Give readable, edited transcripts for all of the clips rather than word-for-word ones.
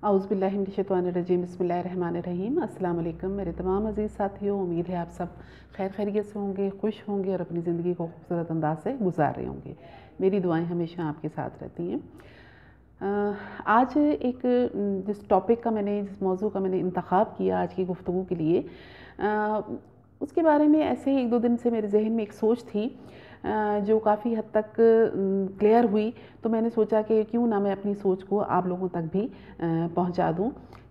औज़ुबिल्लाहिमिनश्शैतानिर्रजीम बिस्मिल्लाहिर्रहमानिर्रहीम। अस्सलाम वालेकुम मेरे तमाम अज़ीज़ साथियों, उम्मीद है आप सब खैर खैरियत से होंगे, खुश होंगे और अपनी ज़िंदगी को खूबसूरत अंदाज से गुजार रहे होंगे। मेरी दुआएं हमेशा आपके साथ रहती हैं। आज जिस टॉपिक का जिस मौजू का मैंने इंतखाब किया आज की गुफ्तगू के लिए, उसके बारे में ऐसे ही 1-2 दिन से मेरे जहन में एक सोच थी जो काफ़ी हद तक क्लियर हुई। तो मैंने सोचा कि क्यों ना मैं अपनी सोच को आप लोगों तक भी पहुंचा दूं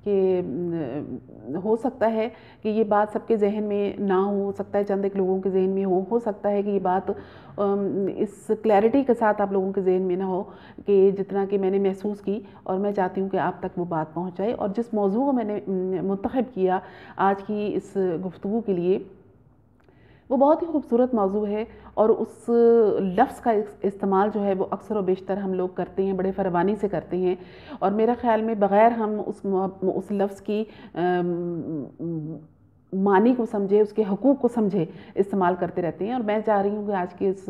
कि हो सकता है कि ये बात सबके जहन में ना हो सकता है चंद एक लोगों के जहन में हो सकता है कि ये बात इस क्लैरिटी के साथ आप लोगों के जहन में ना हो कि जितना कि मैंने महसूस की। और मैं चाहती हूँ कि आप तक वो बात पहुँचाए। और जिस मौजू को मैंने मुंतखब किया आज की इस गुफ्तगू के लिए, वो बहुत ही खूबसूरत मौजू है। और उस लफ्ज़ का इस्तेमाल जो है वो अक्सर व बेशतर हम लोग करते हैं, बड़े फरवानी से करते हैं। और मेरा ख़्याल में बग़ैर हम उस लफ्ज़ की मानी को समझे, उसके हकूक़ को समझे इस्तेमाल करते रहते हैं। और मैं चाह रही हूँ कि आज की इस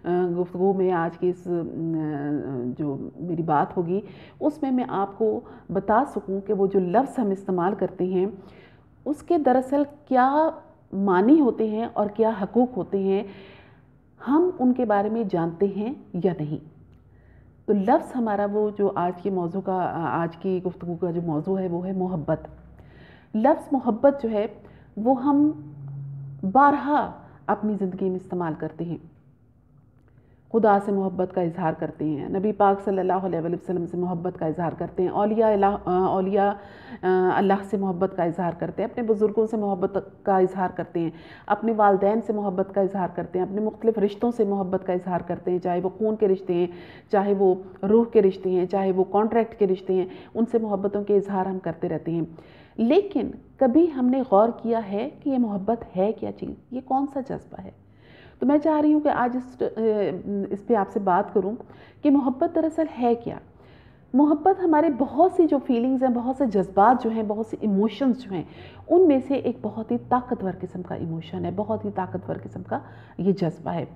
गुफ्तगू में, आज की इस जो मेरी बात होगी उसमें मैं आपको बता सकूँ कि वो जो लफ्ज़ हम इस्तेमाल करते हैं उसके दरअसल क्या मानी होते हैं और क्या हकूक़ होते हैं, हम उनके बारे में जानते हैं या नहीं। तो लफ्ज़ हमारा वो जो आज की गुफ्तगू का जो मौजू है वो है मोहब्बत। लफ्ज़ मोहब्बत जो है वो हम बारहा अपनी ज़िंदगी में इस्तेमाल करते हैं। खुदा से मोहब्बत का इजहार करते हैं, नबी पाक सल्लल्लाहु अलैहि वसल्लम से मोहब्बत का इजहार करते हैं, औलिया अल्लाह से मोहब्बत का इजहार करते हैं, अपने बुज़ुर्गों से मोहब्बत का इजहार करते हैं, अपने वालदैन से मोहब्बत का इजहार करते हैं, अपने मुख्तलिफ रिश्तों से मोहब्बत का इजहार करते हैं, चाहे वो खून के रिश्ते हैं, चाहे वो रूह के रिश्ते हैं, चाहे वो कॉन्ट्रैक्ट के रिश्ते हैं, उनसे मोहब्बतों के इजहार हम करते रहते हैं। लेकिन कभी हमने गौर किया है कि ये मोहब्बत है क्या चीज़, ये कौन सा जज्बा है। तो मैं चाह रही हूँ कि आज इस पे आपसे बात करूँ कि मोहब्बत दरअसल है क्या। मोहब्बत हमारे बहुत सी जो फीलिंग्स हैं, बहुत से जज्बात जो हैं, बहुत से इमोशंस जो हैं, उनमें से एक बहुत ही ताकतवर किस्म का इमोशन है, बहुत ही ताकतवर किस्म का ये जज्बा है।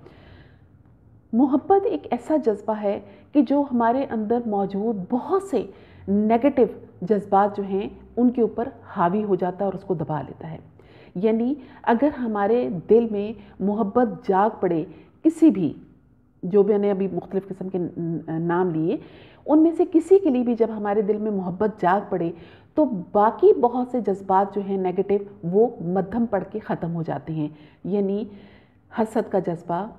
मोहब्बत एक ऐसा जज्बा है कि जो हमारे अंदर मौजूद बहुत से नेगेटिव जज्बात जो हैं उनके ऊपर हावी हो जाता है और उसको दबा लेता है। यानी अगर हमारे दिल में मोहब्बत जाग पड़े किसी भी, जो मैंने अभी मुख्तलिफ़ किस्म के नाम लिए, उनमें से किसी के लिए भी जब हमारे दिल में मोहब्बत जाग पड़े तो बाकी बहुत से जज्बात जो हैं नेगेटिव वो मध्यम पड़ के ख़त्म हो जाते हैं। यानी हसद का जज्बा,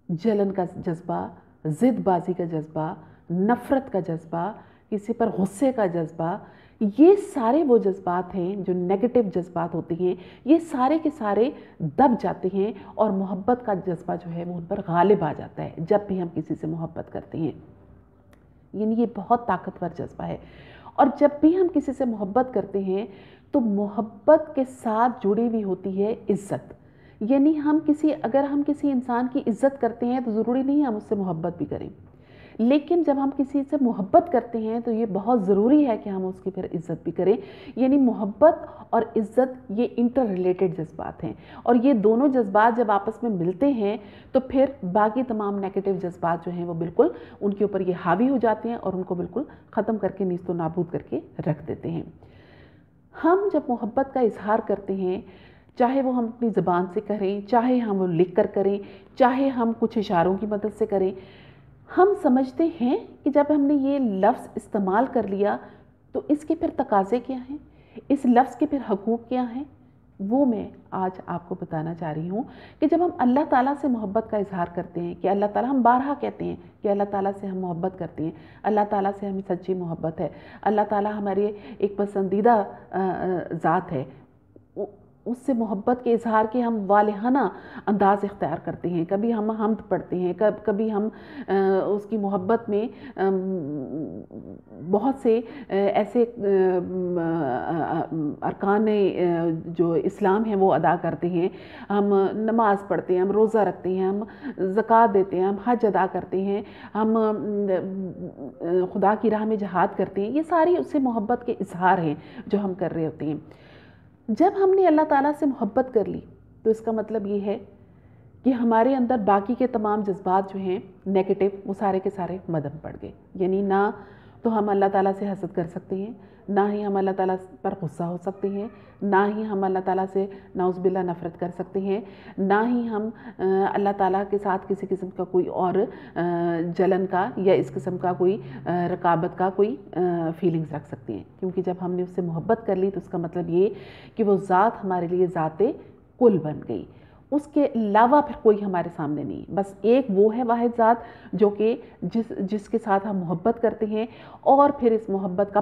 जलन का जज्बा, ज़िदबाज़ी का जज्बा, नफ़रत का जज्बा, किसी पर गुस्से का जज्बा, ये सारे वो जज्बात हैं जो नेगेटिव जज्बात होते हैं, ये सारे के सारे दब जाते हैं और मोहब्बत का जज्बा जो है वो उन पर गालिब आ जाता है जब भी हम किसी से मोहब्बत करते हैं। यानी ये बहुत ताकतवर जज्बा है। और जब भी हम किसी से मोहब्बत करते हैं तो मोहब्बत के साथ जुड़ी हुई होती है इज़्ज़त। यानी अगर हम किसी इंसान की इज़्ज़त करते हैं तो ज़रूरी नहीं हम उससे मोहब्बत भी करें, लेकिन जब हम किसी से मोहब्बत करते हैं तो ये बहुत ज़रूरी है कि हम उसकी फिर इज़्ज़त भी करें। यानी मोहब्बत और इज़्ज़त ये इंटर रिलेटेड जज्बात हैं। और ये दोनों जज्बात जब आपस में मिलते हैं तो फिर बाकी तमाम नेगेटिव जज्बात जो हैं वो बिल्कुल उनके ऊपर ये हावी हो जाते हैं और उनको बिल्कुल ख़त्म करके नीस्तो नाबूद करके रख देते हैं। हम जब मोहब्बत का इजहार करते हैं, चाहे वो हम अपनी ज़बान से करें, चाहे हम वो लिख कर करें, चाहे हम कुछ इशारों की मदद से करें, हम समझते हैं कि जब हमने ये लफ्ज़ इस्तेमाल कर लिया तो इसके फिर तकाज़े क्या हैं, इस लफ्ज़ के फिर हकूक़ क्या हैं। वो मैं आज आपको बताना चाह रही हूँ कि जब हम अल्लाह ताला से मोहब्बत का इजहार करते हैं कि अल्लाह ताला, हम बारहा कहते हैं कि अल्लाह ताला से हम मोहब्बत करते हैं, अल्लाह ताला से हमें सच्ची मोहब्बत है, अल्लाह ताला हमारे एक पसंदीदा ज़ात है, उससे मोहब्बत के इजहार के हम वालिहाना अंदाज़ इख्तियार करते हैं। कभी हम हम्द पढ़ते हैं, कभी हम उसकी मोहब्बत में बहुत से ऐसे अरकान जो इस्लाम है वो अदा करते हैं। हम नमाज़ पढ़ते हैं, हम रोज़ा रखते हैं, हम ज़कात देते हैं, हम हज अदा करते हैं, हम खुदा की राह में जहाद करते हैं। ये सारी उससे मोहब्बत के इजहार हैं जो हम कर रहे होते हैं। जब हमने अल्लाह ताला से मोहब्बत कर ली तो इसका मतलब ये है कि हमारे अंदर बाकी के तमाम जज्बात जो हैं नेगेटिव, वो सारे के सारे मदम पड़ गए। यानी ना تو ہم اللہ تعالیٰ سے حسد کر سکتے ہیں، نہ ہی ہم اللہ تعالیٰ پر غصہ ہو سکتے ہیں، نہ ہی ہم اللہ تعالیٰ سے نعوذ باللہ نفرت کر سکتے ہیں، نہ ہی ہم اللہ تعالیٰ کے ساتھ کسی قسم کا کوئی اور جلن کا یا اس قسم کا کوئی رقابت کا کوئی فیلنگز رکھ سکتے ہیں، کیونکہ جب ہم نے اس سے محبت کر لی تو اس کا مطلب یہ کہ وہ ذات ہمارے لیے ذات کل بن گئی، اس کے علاوہ پھر کوئی ہمارے سامنے نہیں، بس ایک وہ ہے واحد ذات جو کہ جس کے ساتھ ہم محبت کرتے ہیں، اور پھر اس محبت کا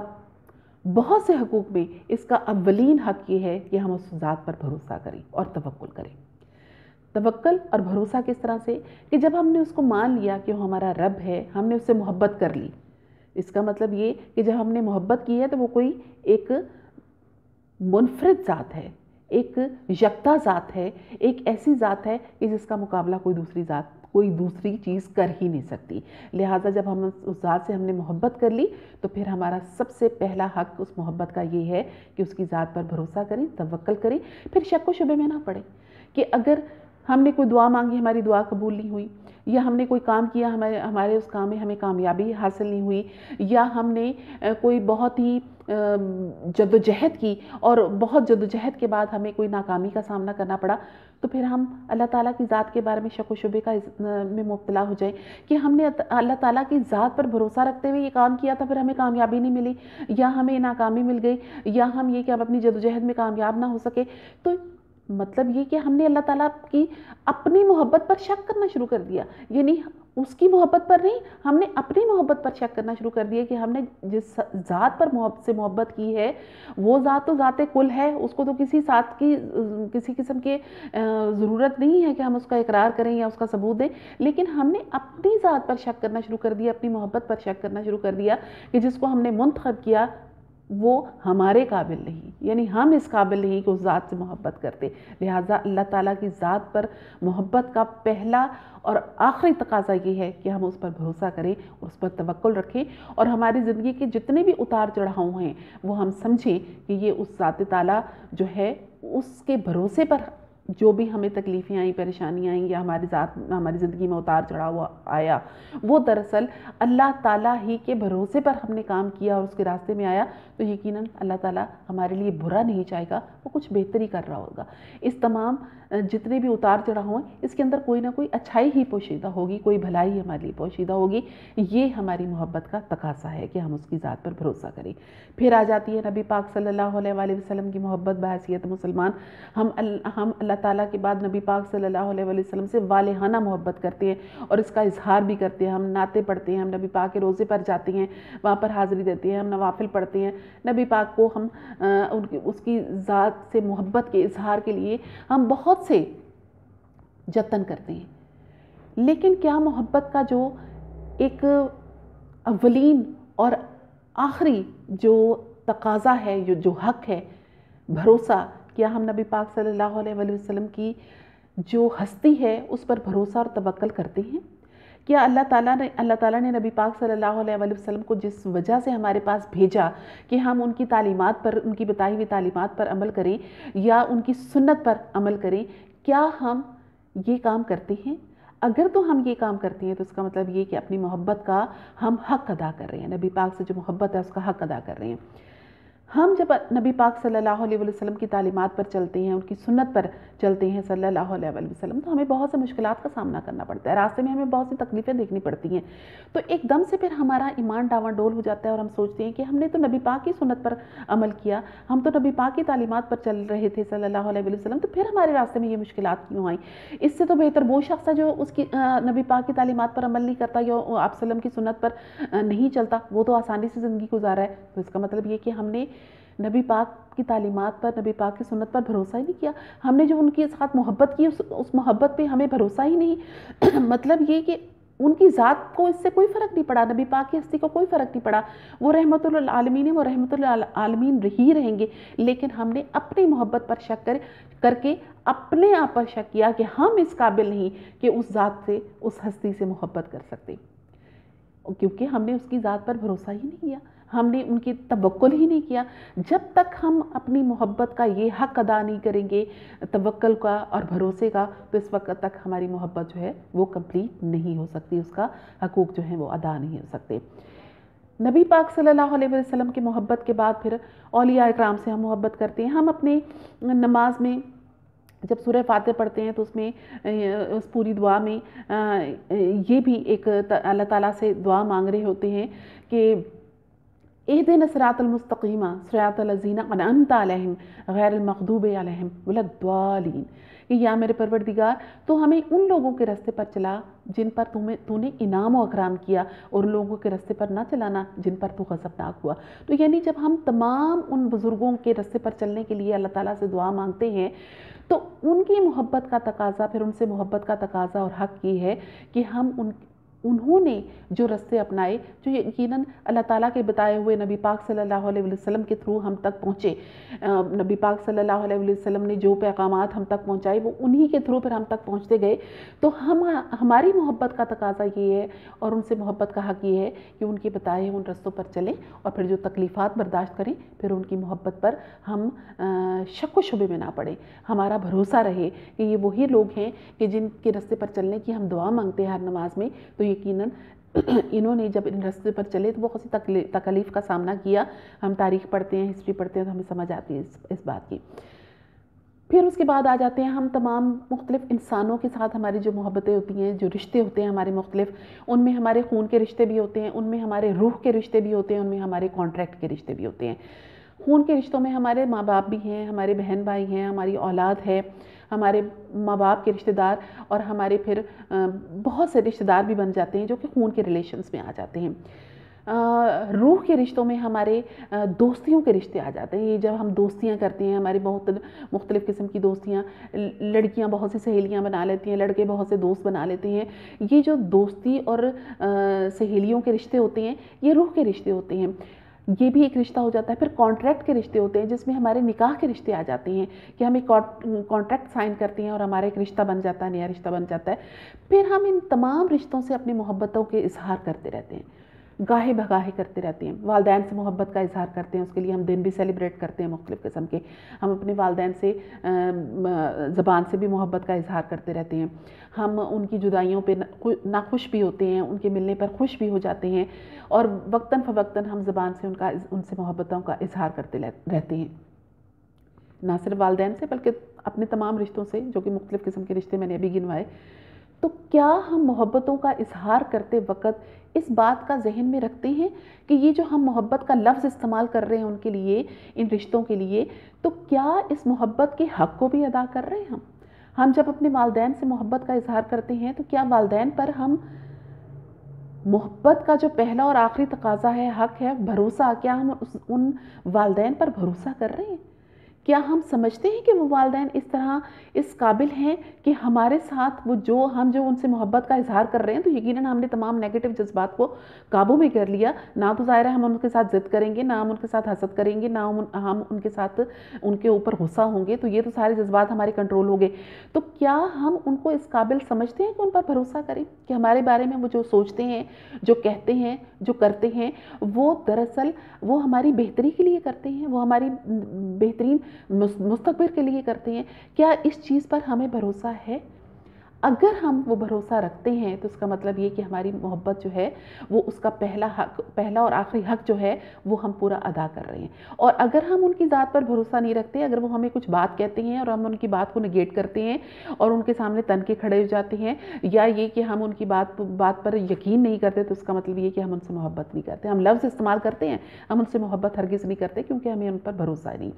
بہت سے حقوق میں اس کا اولین حق یہ ہے کہ ہم اس ذات پر بھروسہ کریں اور توکل کریں۔ توکل اور بھروسہ کس طرح سے کہ جب ہم نے اس کو مان لیا کہ وہ ہمارا رب ہے، ہم نے اس سے محبت کر لی، اس کا مطلب یہ کہ جب ہم نے محبت کی ہے تو وہ کوئی ایک منفرد ذات ہے، ایک یکتا ذات ہے، ایک ایسی ذات ہے کہ جس کا مقابلہ کوئی دوسری چیز کر ہی نہیں سکتی۔ لہٰذا جب ہم اس ذات سے ہم نے محبت کر لی تو پھر ہمارا سب سے پہلا حق اس محبت کا یہ ہے کہ اس کی ذات پر بھروسہ کریں، توکل کریں، پھر شک و شبے میں نہ پڑیں کہ اگر ہم نے کوئی دعا مانگی، ہماری دعا قبول نہیں ہوئی، یا ہم نے کوئی کام کیا، ہمارے اس کام میں ہمیں کامیابی حاصل نہیں ہوئی، یا ہم نے کوئی بہت ہی جدوجہد کی اور بہت جدوجہد کے بعد ہمیں کوئی ناکامی کا سامنا کرنا پڑا، تو پھر ہم اللہ تعالیٰ کی ذات کے بارے میں شک و شبے میں مبتلا ہو جائیں کہ ہم نے اللہ تعالیٰ کی ذات پر بھروسہ رکھتے ہوئے یہ کام کیا تھا، پھر ہمیں کامیابی نہیں ملی، یا ہمیں ناکامی مل گئی، یا ہم یہ کہ اب اپنی جدوجہد میں کامیاب نہ ہو سکے، تو مطلب یہ کہ ہم نے اللہ تعالیٰ کی اپنی محبت پر شک کرنا شروع کر دیا، یعنی اس کی محبت پر نہیں، ہم نے اپنی محبت پر شک کرنا شروع کر دیا کہ ہم نے جس ذات پر سے محبت کی ہے وہ ذات تو ذات کل ہے، اس کو تو کسی ساتھ کی کسی قسم کے ضرورت نہیں ہے کہ ہم اس کا اقرار کریں یا اس کا ثبوت دیں، لیکن ہم نے اپنی ذات پر شک کرنا شروع کر دیا، اپنی محبت پر شک کرنا شروع کر دیا کہ جس کو ہم نے منتخب کیا وہ ہمارے قابل نہیں، یعنی ہم اس قابل نہیں کہ اس ذات سے محبت کرتے۔ لہٰذا اللہ تعالیٰ کی ذات پر محبت کا پہلا اور آخری تقاضا یہ ہے کہ ہم اس پر بھروسہ کریں، اس پر توکل رکھیں، اور ہماری زندگی کے جتنے بھی اتار چڑھاؤ ہیں وہ ہم سمجھیں کہ یہ اس ذات تعالیٰ جو ہے اس کے بھروسے پر جو بھی ہمیں تکلیفیں آئیں، پریشانیاں آئیں، یا ہماری زندگی میں اتار چڑھاؤ آیا، وہ دراصل اللہ تعالیٰ ہی کے بھروسے پر ہم نے کام کیا اور اس کے راستے میں آیا، تو یقیناً اللہ تعالیٰ ہمارے لیے برا نہیں چاہے گا، وہ کچھ بہتری کر رہا ہوگا۔ اس تمام جتنے بھی اتار چڑھاؤ ہیں اس کے اندر کوئی نہ کوئی اچھائی ہی پوشیدہ ہوگی، کوئی بھلائی ہمارے لیے پوشیدہ ہوگی، یہ ہماری محبت کا تقاضا ہے کہ ہم اس کی ذات پر بھروسہ کریں۔ پھر آ جاتی ہے نبی پاک صلی اللہ علیہ وآلہ وسلم کی محبت بحیثیت مسلمان۔ ہم اللہ تعالیٰ کے بعد نبی پاک صلی اللہ علیہ وآلہ وسلم سے والہانہ محبت کرتے ہیں اور اس کا اظہار بھی کرتے ہیں، ہم نعتیں پڑھتے ہیں، ہم نبی پاک کے روزے پر جاتے ہیں، وہاں پر حاضری دیتے ہیں، ہم نوافل پڑھتے ہیں، نبی پاک کو ہم اس کی ذات سے محبت کے اظہار کے لیے ہم بہت سے جتن کرتے ہیں، لیکن کیا محبت کا جو ایک اولین اور آخری جو تقاضا ہے، جو حق ہے، بھروسہ، کیا ہم نبی پاک صلی اللہ علیہ وآلہ وسلم کی جو ہستی ہے اس پر بھروسہ اور توکل کرتے ہیں؟ کیا اللہ تعالیٰ نے نبی پاک صلی اللہ علیہ وآلہ وسلم کو جس وجہ سے ہمارے پاس بھیجا کہ ہم ان کی تعلیمات پر، ان کی بتائی ہوئی تعلیمات پر عمل کریں یا ان کی سنت پر عمل کریں، کیا ہم یہ کام کرتے ہیں؟ اگر تو ہم یہ کام کرتے ہیں تو اس کا مطلب یہ کہ اپنی محبت کا ہم حق ادا کر رہے ہیں، نبی پاک سے جو محبت ہے اس کا حق ادا کر رہے ہیں۔ ہم جب نبی پاک صلی اللہ علیہ وسلم کی تعلیمات پر چلتے ہیں، ان کی سنت پر چلتے ہیں صلی اللہ علیہ وسلم، تو ہمیں بہت سے مشکلات کا سامنا کرنا پڑتا ہے، راستے میں ہمیں بہت سی تکلیفیں دیکھنی پڑتی ہیں، تو ایک دم سے پھر ہمارا ایمان ڈاواڈول ہو جاتا ہے اور ہم سوچتے ہیں کہ ہم نے تو نبی پاک کی سنت پر عمل کیا، ہم تو نبی پاک کی تعلیمات پر چل رہے تھے صلی اللہ علیہ وسلم، تو پھر ہمارے راستے میں یہ مشکلات کیوں آئیں؟ اس سے تو بہتر وہ شخص ہے جو اس کی نبی پاک کی تعلیمات پر عمل نہیں کرتا یا آپ صلی اللہ علیہ وسلم کی سنت پر نہیں چلتا، وہ تو آسانی سے زندگی گزارا ہے۔ تو اس کا مطلب یہ کہ ہم نے نبی پاک کی تعلیمات پر، نبی پاک کی سنت پر بھروسہ ہی نہیں کیا، ہم نے جو ان کے ساتھ محبت کی اس محبت پہ ہمیں بھروسہ ہی نہیں۔ مطلب یہ کہ ان کی ذات کو اس سے کوئی فرق نہیں پڑا، نبی پاک کی ہستی کو کوئی فرق نہیں پڑا، وہ رحمت للعالمین ہیں، وہ رحمت للعالمین ہی رہیں گے، لیکن ہم نے اپنی محبت پر شک کر کے اپنے آپ پر شک کیا کہ ہم اس قابل نہیں کہ اس ذات سے، اس ہستی سے محبت کر سکتے، کیونکہ ہم نے اس کی ذات پر بھروسہ ہی نہیں کیا، ہم نے ان کی توکل ہی نہیں کیا۔ جب تک ہم اپنی محبت کا یہ حق ادا نہیں کریں گے، توکل کا اور بھروسے کا، تو اس وقت تک ہماری محبت جو ہے وہ کمپلیٹ نہیں ہو سکتی، اس کا حقوق جو ہیں وہ ادا نہیں ہو سکتے۔ नबी पाक सल्लल्लाहु अलैहि वसल्लम की मोहब्बत के बाद फिर औलिया इकराम से हम मोहब्बत करते हैं। हम अपनी नमाज में जब सूरह फातिहा पढ़ते हैं तो उसमें उस पूरी दुआ में ये भी एक अल्लाह ताला से दुआ मांग रहे होते हैं कि इहदिना सिरातल मुस्तकीमा सिरातल लज़ीना अनअमता अलैहिम गैरिल मग़दूबि अलैहिम वलद्दालीन, कि या मेरे परवरदिगार तो हमें उन लोगों के रास्ते पर चला जिन पर तूने इनाम और अकराम किया, और उन लोगों के रास्ते पर ना चलाना जिन पर तू गज़बनाक हुआ। तो यानी जब हम तमाम उन बुज़ुर्गों के रास्ते पर चलने के लिए अल्लाह ताला से दुआ मांगते हैं तो उनकी मोहब्बत का तकाज़ा, फिर उनसे मोहब्बत का तकाज़ा और हक़ ये है कि हम उन्होंने जो रास्ते अपनाए, जो यकीनन अल्लाह ताला के बताए हुए नबी पाक सल्लल्लाहु अलैहि वसल्लम के थ्रू हम तक पहुँचे, नबी पाक सल्लल्लाहु अलैहि वसल्लम ने जो पैगामात हम तक पहुँचाए वो उन्हीं के थ्रू फिर हम तक पहुँचते गए। तो हमारी मोहब्बत का तकाज़ा ये है और उनसे मोहब्बत का हक़ ये है कि उनके बताए उन रास्तों पर चलें और फिर जो तकलीफ़ात बर्दाश्त करें, फिर उनकी मोहब्बत पर हम शक व शुबे में ना पड़े। हमारा भरोसा रहे कि ये वही लोग हैं कि जिनके रास्ते पर चलने की हम दुआ मांगते हैं हर नमाज में, तो यकीनन इन्होंने जब इन रास्ते पर चले तो बहुत सी तकलीफ़ का सामना किया। हम तारीख़ पढ़ते हैं, हिस्ट्री पढ़ते हैं तो हमें समझ आती है इस बात की। फिर उसके बाद आ जाते हैं हम तमाम मुख्तलिफ़ इंसानों के साथ हमारी जो मोहब्बतें होती हैं, जो रिश्ते होते हैं हमारे मुख्तलिफ़, उनमें हमारे खून के रिश्ते भी होते हैं, उनमें हमारे रूह के रिश्ते भी होते हैं, उनमें हमारे कॉन्ट्रैक्ट के रिश्ते भी होते हैं। खून के रिश्तों में हमारे माँ बाप भी हैं, हमारे बहन भाई हैं, हमारी औलाद है, हमारे माँ बाप के रिश्तेदार और हमारे फिर बहुत से रिश्तेदार भी बन जाते हैं जो कि खून के रिलेशंस में आ जाते हैं। रूह के रिश्तों में हमारे दोस्तियों के रिश्ते आ जाते हैं। ये जब हम दोस्तियां करते हैं, हमारी बहुत मुख्तलिफ़ किस्म की दोस्तियां, लड़कियां बहुत सी सहेलियां बना लेती हैं, लड़के बहुत से दोस्त बना लेते हैं। ये जो दोस्ती और सहेलियों के रिश्ते होते हैं ये रूह के रिश्ते होते हैं, ये भी एक रिश्ता हो जाता है। फिर कॉन्ट्रैक्ट के रिश्ते होते हैं जिसमें हमारे निकाह के रिश्ते आ जाते हैं कि हम एक कॉन्ट्रैक्ट साइन करते हैं और हमारा एक रिश्ता बन जाता है, नया रिश्ता बन जाता है। फिर हम इन तमाम रिश्तों से अपनी मोहब्बतों के इजहार करते रहते हैं, गाहे भगाहे करते रहते हैं। वालदैन से मोहब्बत का इजहार करते हैं, उसके लिए हम दिन भी सेलिब्रेट करते हैं मुख्तलिफ़ किस्म के। हम अपने वालदैन से ज़बान से भी मोहब्बत का इजहार करते रहते हैं। हम उनकी जुदाइयों पे नाखुश भी होते हैं, उनके मिलने पर खुश भी हो जाते हैं और वक्तन फ़वक्तन हम ज़बान से उनसे मोहब्बतों का इजहार करते रहते हैं। ना सिर्फ वालदैन से बल्कि अपने तमाम रिश्तों से, जो कि मुख्तलिफ़ किस्म के रिश्ते मैंने अभी गिनवाए। तो क्या हम मोहब्बतों का इजहार करते वक्त इस बात का जहन में रखते हैं कि ये जो हम मोहब्बत का लफ्ज़ इस्तेमाल कर रहे हैं उनके लिए, इन रिश्तों के लिए, तो क्या इस मोहब्बत के हक़ को भी अदा कर रहे हैं हम जब अपने वालदैन से मोहब्बत का इजहार करते हैं तो क्या वालदैन पर हम मोहब्बत का जो पहला और आखिरी तकाज़ा है, हक़ है, भरोसा, क्या हम उन वालदैन पर भरोसा कर रहे हैं? क्या हम समझते हैं कि वो वालदैन इस तरह इस काबिल हैं कि हमारे साथ वो जो उनसे मोहब्बत का इजहार कर रहे हैं, तो यकीनन हमने तमाम नेगेटिव जज्बात को काबू में कर लिया। ना तो ज़ाहिर है हम उनके साथ ज़िद करेंगे, ना हम उनके साथ हसद करेंगे, ना हम उनके साथ उनके ऊपर गुस्सा होंगे, तो ये तो सारे जज्बात हमारे कंट्रोल हो गए। तो क्या हम उनको इस काबिल समझते हैं कि उन पर भरोसा करें कि हमारे बारे में वो जो सोचते हैं, जो कहते हैं, जो करते हैं, वो दरअसल वो हमारी बेहतरी के लिए करते हैं, वो हमारी बेहतरीन मुस्तकबिल के लिए करते हैं? क्या इस चीज़ पर हमें भरोसा है? अगर हम वो भरोसा रखते हैं तो इसका मतलब ये कि हमारी मोहब्बत जो है वो उसका पहला और आखिरी हक़ जो है वो हम पूरा अदा कर रहे हैं। और अगर हम उनकी ज़ात पर भरोसा नहीं रखते, अगर वो हमें कुछ बात कहते हैं और हम उनकी बात को नेगेट करते हैं और उनके सामने तन के खड़े हो जाते हैं, या ये कि हम उनकी बात पर यकीन नहीं करते, तो इसका मतलब ये कि हम उनसे मोहब्बत नहीं करते। हम लफ्ज़ इस्तेमाल करते हैं, हम उनसे मोहब्बत हरगिज़ नहीं करते क्योंकि हमें उन पर भरोसा नहीं।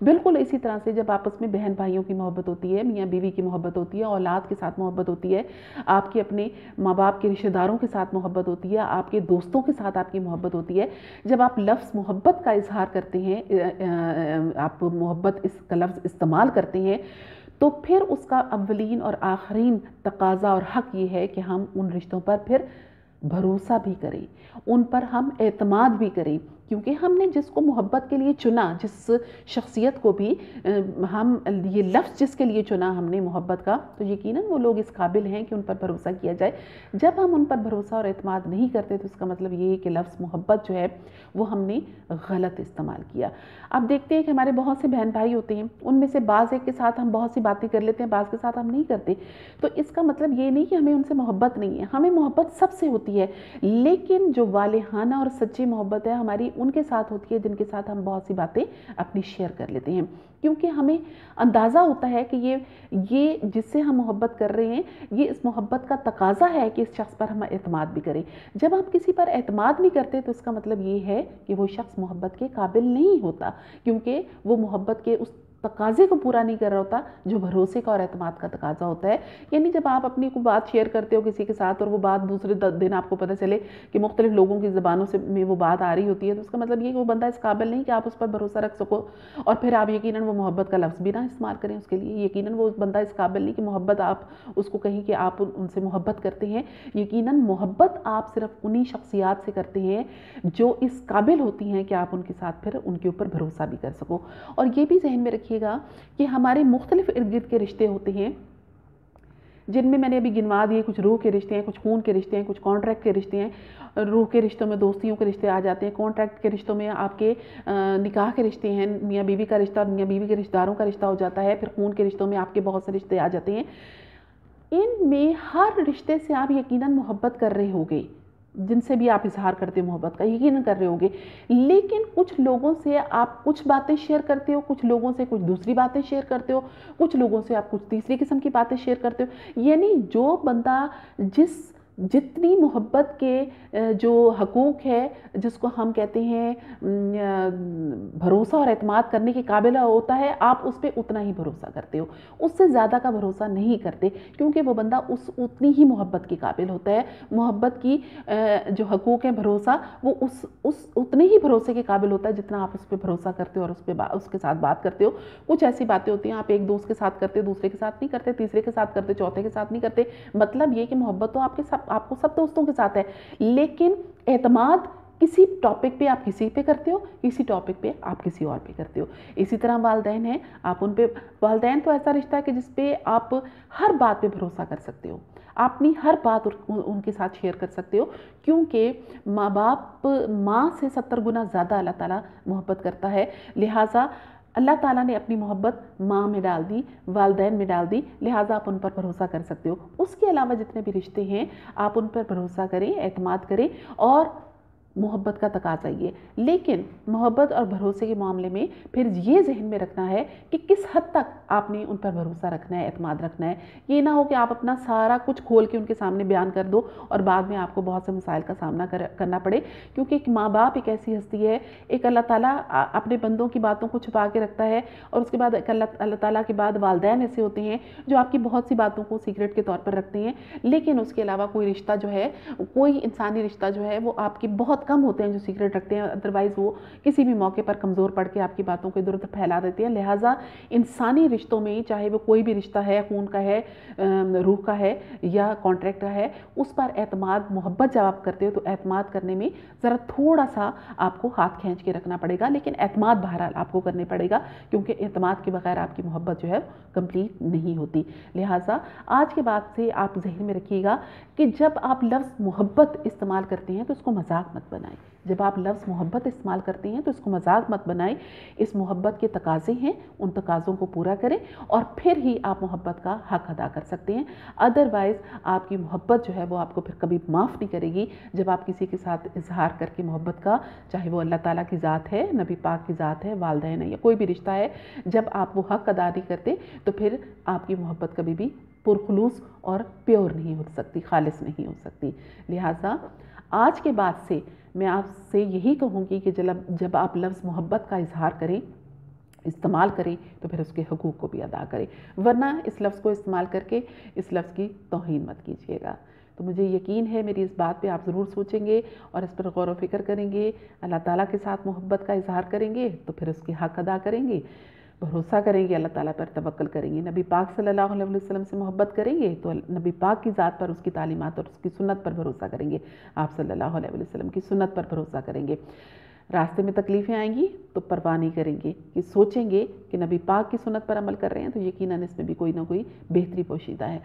बिल्कुल इसी तरह से जब आपस में बहन भाइयों की मोहब्बत होती है, मियाँ बीवी की मोहब्बत होती है, औलाद के साथ मोहब्बत होती है, आपके अपने माँ बाप के रिश्तेदारों के साथ मोहब्बत होती है, आपके दोस्तों के साथ आपकी मोहब्बत होती है, जब आप लफ्ज़ मोहब्बत का इजहार करते हैं, आप मोहब्बत इसका लफ्ज़ इस्तेमाल करते हैं, तो फिर उसका अव्वलीन और आखरीन तकाज़ा और हक़ ये है कि हम उन रिश्तों पर फिर भरोसा भी करें, उन पर हम एतमाद भी करें क्योंकि हमने जिसको मोहब्बत के लिए चुना, जिस शख्सियत को भी हम ये लफ्ज़ जिसके लिए चुना हमने मोहब्बत का, तो यकीनन वो लोग इस काबिल हैं कि उन पर भरोसा किया जाए। जब हम उन पर भरोसा और एतमाद नहीं करते तो इसका मतलब ये है कि लफ्ज़ मोहब्बत जो है वो हमने गलत इस्तेमाल किया। अब देखते हैं कि हमारे बहुत से बहन भाई होते हैं, उनमें से बाज़ एक के साथ हम बहुत सी बातें कर लेते हैं, बाज़ के साथ हम नहीं करते। तो इसका मतलब ये नहीं कि हमें उनसे मोहब्बत नहीं है, हमें मोहब्बत सबसे होती है, लेकिन जो वालेहाना और सच्ची मोहब्बत है हमारी उनके साथ होती है जिनके साथ हम बहुत सी बातें अपनी शेयर कर लेते हैं, क्योंकि हमें अंदाज़ा होता है कि ये जिससे हम मोहब्बत कर रहे हैं, ये इस मोहब्बत का तकाज़ा है कि इस शख्स पर हम एतमाद भी करें। जब हम किसी पर एतमाद नहीं करते तो इसका मतलब ये है कि वो शख्स मोहब्बत के काबिल नहीं होता, क्योंकि वो मोहब्बत के उस तकाज़े को पूरा नहीं कर रहा होता जो भरोसे का और एतमाद का तकाज़ा होता है। यानी जब आप अपनी को बात शेयर करते हो किसी के साथ और वो बात दूसरे दिन आपको पता चले कि मुख्तलिफ लोगों की ज़बानों से में वो बात आ रही होती है, तो उसका मतलब ये कि वो बंदा इस काबिल नहीं कि आप उस पर भरोसा रख सको, और फिर आप यकीनन वो मोहब्बत का लफ्ज़ भी ना इस्तेमाल करें उसके लिए। यकीनन वो बंदा इस काबिल नहीं कि मोहब्बत आप उसको कहीं कि आप उनसे मोहब्बत करते हैं। यकीनन मोहब्बत आप सिर्फ उन्हीं शख्सियात से करते हैं जो इस काबिल होती हैं कि आप उनके साथ फिर उनके ऊपर भरोसा भी कर सको। और ये भी जहन में रखिएगा कि हमारे मुख्तलिफ इर्द गिर्द के रिश्ते होते हैं, जिनमें मैंने अभी गिनवा दिए, कुछ रूह के रिश्ते हैं, कुछ खून के रिश्ते हैं, कुछ कॉन्ट्रैक्ट के रिश्ते हैं। रूह के रिश्तों में दोस्तियों के रिश्ते आ जाते हैं, कॉन्ट्रैक्ट के रिश्तों में आपके निकाह के रिश्ते हैं, मियाँ बीवी का रिश्ता और मियाँ बीवी के रिश्तेदारों का रिश्ता हो जाता है। फिर खून के रिश्तों में आपके बहुत से रिश्ते आ जाते हैं। इनमें हर रिश्ते से आप यकीनन मोहब्बत कर रहे होंगे, जिनसे भी आप इजहार करते हो मोहब्बत का यकीनन कर रहे होंगे, लेकिन कुछ लोगों से आप कुछ बातें शेयर करते हो, कुछ लोगों से कुछ दूसरी बातें शेयर करते हो, कुछ लोगों से आप कुछ तीसरी किस्म की बातें शेयर करते हो। यानी जो बंदा जितनी मोहब्बत के जो हकूक़ है, जिसको हम कहते हैं भरोसा और एतमाद करने के काबिल होता है, आप उस पर उतना ही भरोसा करते हो, उससे ज़्यादा का भरोसा नहीं करते, क्योंकि वो बंदा उतनी ही मोहब्बत के काबिल होता है। मोहब्बत की जो हकूक़ है, भरोसा, वो उस उतने ही भरोसे के काबिल होता है जितना आप उस पर भरोसा करते हो और उसके साथ बात करते हो। कुछ ऐसी बातें होती हैं आप एक दोस्त के साथ करते हो, दूसरे के साथ नहीं करते, तीसरे के साथ करते, चौथे के साथ नहीं करते। मतलब ये कि मोहब्बत तो आपको सब दोस्तों के साथ है, लेकिन एतमाद किसी टॉपिक पे आप किसी पे करते हो, किसी टॉपिक पे आप किसी और पे करते हो। इसी तरह वालिदैन हैं, आप उन पे, वालिदैन तो ऐसा रिश्ता है कि जिस पे आप हर बात पे भरोसा कर सकते हो, आप अपनी हर बात उनके साथ शेयर कर सकते हो, क्योंकि माँ बाप माँ से 70 गुना ज़्यादा अल्लाह ताला मोहब्बत करता है। लिहाजा अल्लाह ताला ने अपनी मोहब्बत माँ में डाल दी, वालिदैन में डाल दी, लिहाजा आप उन पर भरोसा कर सकते हो। उसके अलावा जितने भी रिश्ते हैं आप उन पर भरोसा करें, एतमाद करें, और मोहब्बत का तकाज़ा ये। लेकिन मोहब्बत और भरोसे के मामले में फिर ये जहन में रखना है कि किस हद तक आपने उन पर भरोसा रखना है, एतमाद रखना है। ये ना हो कि आप अपना सारा कुछ खोल के उनके सामने बयान कर दो और बाद में आपको बहुत से मसाइल का सामना करना पड़े, क्योंकि एक माँ बाप एक ऐसी हस्ती है, एक अल्लाह ताला अपने बंदों की बातों को छुपा के रखता है, और उसके बाद अल्लाह ताला के बाद वालिदैन ऐसे होते हैं जो आपकी बहुत सी बातों को सीक्रेट के तौर पर रखते हैं। लेकिन उसके अलावा कोई रिश्ता जो है, कोई इंसानी रिश्ता जो है, वो आपकी बहुत कम होते हैं जो सीक्रेट रखते हैं, अदरवाइज़ वो किसी भी मौके पर कमज़ोर पड़ के आपकी बातों को इधर उधर फैला देते हैं। लिहाजा इंसानी रिश्तों में, चाहे वो कोई भी रिश्ता है, खून का है, रूह का है या कॉन्ट्रैक्ट का है, उस पर एतमाद मोहब्बत जब आप करते हो तो एतमाद करने में ज़रा थोड़ा सा आपको हाथ खींच के रखना पड़ेगा, लेकिन एतमाद बहरहाल आपको करने पड़ेगा, क्योंकि एतमाद के बगैर आपकी मोहब्बत जो है कंप्लीट नहीं होती। लिहाजा आज के बाद से आप जहन में रखिएगा कि जब आप लफ्ज़ मोहब्बत इस्तेमाल करते हैं तो उसको मजाक मत बनाएं। जब आप लफ्ज़ मोहब्बत इस्तेमाल करते हैं तो इसको मजाक मत बनाएं। इस मोहब्बत के तकाज़े हैं, उन तकाज़ों को पूरा करें और फिर ही आप मोहब्बत का हक अदा कर सकते हैं। अदरवाइज़ आपकी मोहब्बत जो है वो आपको फिर कभी माफ़ नहीं करेगी। जब आप किसी के साथ इजहार करके मोहब्बत का, चाहे वो अल्लाह ताला की ज़ात है, नबी पाक की ज़ात है, वालिदैन है या कोई भी रिश्ता है, जब आप वो हक अदा नहीं करते तो फिर आपकी मोहब्बत कभी भी पुरखुलूस और प्योर नहीं हो सकती, खालिस नहीं हो सकती। लिहाजा आज के बाद से मैं आपसे यही कहूँगी कि जब आप लफ्ज़ मोहब्बत का इजहार करें, इस्तेमाल करें, तो फिर उसके हकूक़ को भी अदा करें, वरना इस लफ्ज़ को इस्तेमाल करके इस लफ्ज़ की तौहीन मत कीजिएगा। तो मुझे यकीन है मेरी इस बात पे आप ज़रूर सोचेंगे और इस पर गौर व फिक्र करेंगे, अल्लाह ताला के साथ मोहब्बत का इजहार करेंगे तो फिर उसके हक़ अदा करेंगे, भरोसा करेंगे, अल्लाह ताला पर तवक्कल करेंगे, नबी पाक सल्लल्लाहु अलैहि वसल्लम से मोहब्बत करेंगे तो नबी पाक की ज़ात पर, उसकी तालीमात और उसकी सुन्नत पर भरोसा करेंगे, आप सल्लल्लाहु अलैहि वसल्लम की सुन्नत पर भरोसा करेंगे। रास्ते में तकलीफ़ें आएंगी तो परवाह नहीं करेंगे, कि सोचेंगे कि नबी पाक की सुन्नत पर अमल कर रहे हैं तो यकीनन इसमें भी कोई ना कोई बेहतरी पोशीदा है।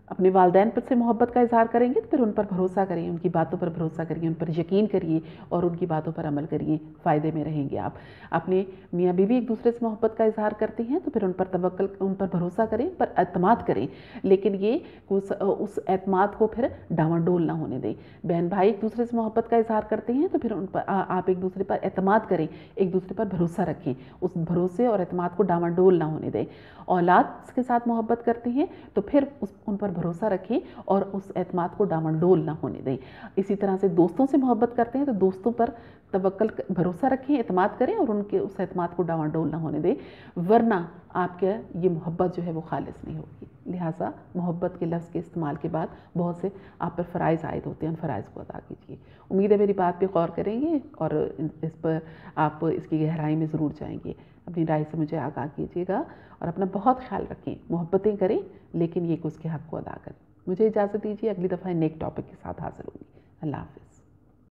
अपने वालिदैन पर से मोहब्बत का इजहार करेंगे तो फिर उन पर भरोसा करिए, उनकी बातों पर भरोसा करिए, उन पर यकीन करिए और उनकी बातों पर अमल करिए, फ़ायदे में रहेंगे आप। अपने मियाँ बीवी एक दूसरे से मोहब्बत का इजहार करती हैं तो फिर उन पर तवक्ल, उन पर भरोसा करें, उन पर एतमाद करें, लेकिन ये उस एतमाद को फिर डावाडोल ना होने दें। बहन भाई एक दूसरे से मोहब्बत का इजहार करते हैं तो फिर उन पर आप एक दूसरे पर एतमाद करें, एक दूसरे पर भरोसा रखें, उस भरोसे और एतमाद को डावाडोल ना होने दें। औलाद के साथ मोहब्बत करते हैं तो फिर उन पर भरोसा रखें और उस एतमाद को डामाडोल ना होने दें। इसी तरह से दोस्तों से मोहब्बत करते हैं तो दोस्तों पर तवक्ल, भरोसा रखें, एतमाद करें और उनके उस एतमाद को डामाडोल ना होने दें, वरना आपके ये मोहब्बत जो है वो खालिस नहीं होगी। लिहाजा मोहब्बत के लफ्ज़ के इस्तेमाल के बाद बहुत से आप पर फ़राइज़ आयद होते हैं, उन फ़राइज़ को अदा कीजिए। उम्मीद है मेरी बात पे गौर करेंगे और इस पर आप इसकी गहराई में ज़रूर जाएंगे। अपनी राय से मुझे आगाह कीजिएगा और अपना बहुत ख्याल रखें, मोहब्बतें करें लेकिन ये कि उसके हक़ को अदा करें। मुझे इजाज़त दीजिए, अगली दफ़ा नेक टॉपिक के साथ हाज़िर होंगी। अल्लाह हाफ़िज़।